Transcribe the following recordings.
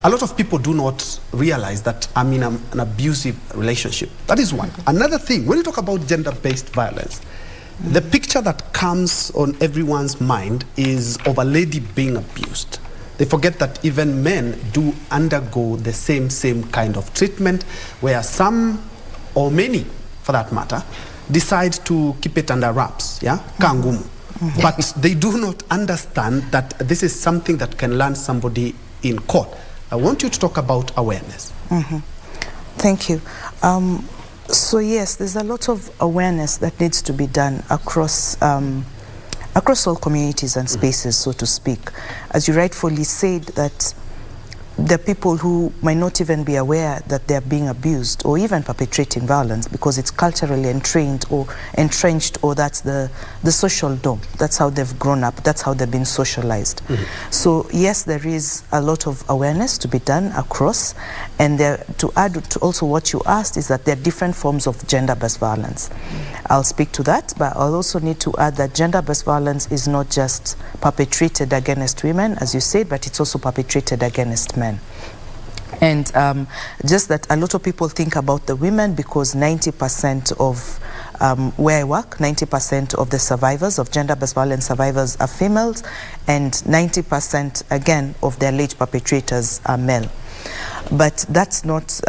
A lot of people do not realize that I'm in an abusive relationship. That is one. Another thing, when you talk about gender-based violence, the picture that comes on everyone's mind is of a lady being abused. They forget that even men do undergo the same kind of treatment, where some, or many for that matter, decide to keep it under wraps, yeah? Kangumu. But they do not understand that this is something that can land somebody in court. I want you to talk about awareness. Thank you. So yes, there's a lot of awareness that needs to be done across across all communities and spaces, so to speak. As you rightfully said, that there are people who might not even be aware that they're being abused or even perpetrating violence because it's culturally entrained or entrenched, or that's the social norm. That's how they've grown up. That's how they've been socialized. So yes, there is a lot of awareness to be done across. And there, to add to also what you asked, is that there are different forms of gender-based violence. I'll speak to that, but I'll also need to add that gender-based violence is not just perpetrated against women, as you said, but it's also perpetrated against men. And just that a lot of people think about the women because 90% of where I work, 90% of the survivors of gender-based violence survivors are females, and 90% again of the alleged perpetrators are male. But that's not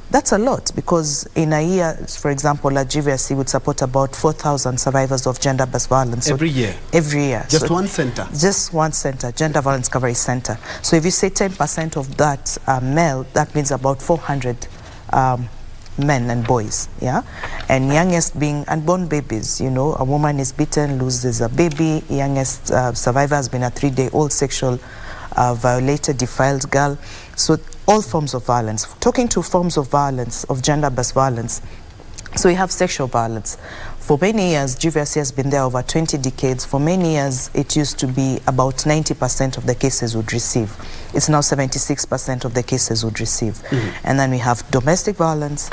that's a lot, because in a year, for example, at GBV would support about 4,000 survivors of gender-based violence. Every year? Every year. Just one center? Just one center, Gender Violence Recovery Center. So if you say 10% of that are male, that means about 400 men and boys, yeah? And youngest being unborn babies, you know, a woman is beaten, loses a baby, youngest survivor has been a 3-day-old sexual violated, defiled girl. So all forms of violence. Talking to forms of violence, of gender-based violence, so we have sexual violence. For many years, GBV has been there over 20 decades. For many years, it used to be about 90% of the cases would receive. It's now 76% of the cases would receive. And then we have domestic violence,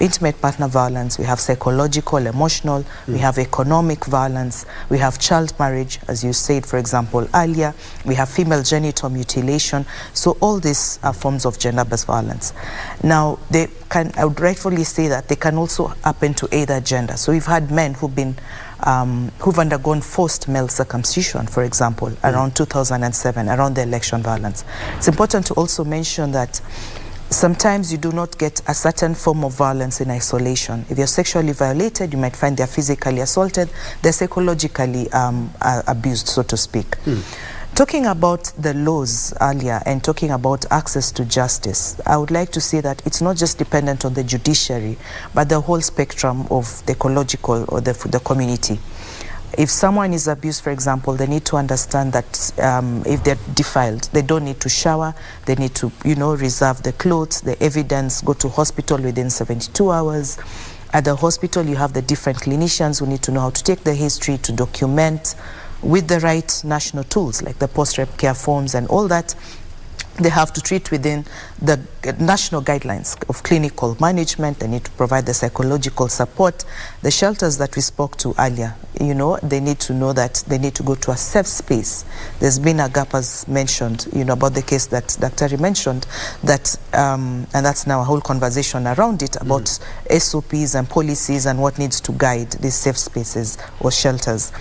intimate partner violence, we have psychological, emotional, we have economic violence, we have child marriage, as you said, for example, earlier, we have female genital mutilation. So all these are forms of gender-based violence. Now, they can, I would rightfully say that they can also happen to either gender. So we've had men who've been who've undergone forced male circumcision, for example, around 2007, around the election violence. It's important to also mention that sometimes you do not get a certain form of violence in isolation. If you're sexually violated, you might find they're physically assaulted, they're psychologically abused, so to speak. Talking about the laws earlier and talking about access to justice, I would like to say that it's not just dependent on the judiciary, but the whole spectrum of the ecological or the community. If someone is abused, for example, they need to understand that if they're defiled, they don't need to shower, they need to, you know, reserve the clothes, the evidence, go to hospital within 72 hours. At the hospital, you have the different clinicians who need to know how to take the history, to document, with the right national tools like the post-rep care forms and all that. They have to treat within the national guidelines of clinical management. They need to provide the psychological support. The shelters that we spoke to earlier, you know, they need to know that they need to go to a safe space. There's been a gap, as mentioned, you know, about the case that Dr. mentioned, that, and that's now a whole conversation around it, about SOPs and policies and what needs to guide these safe spaces or shelters.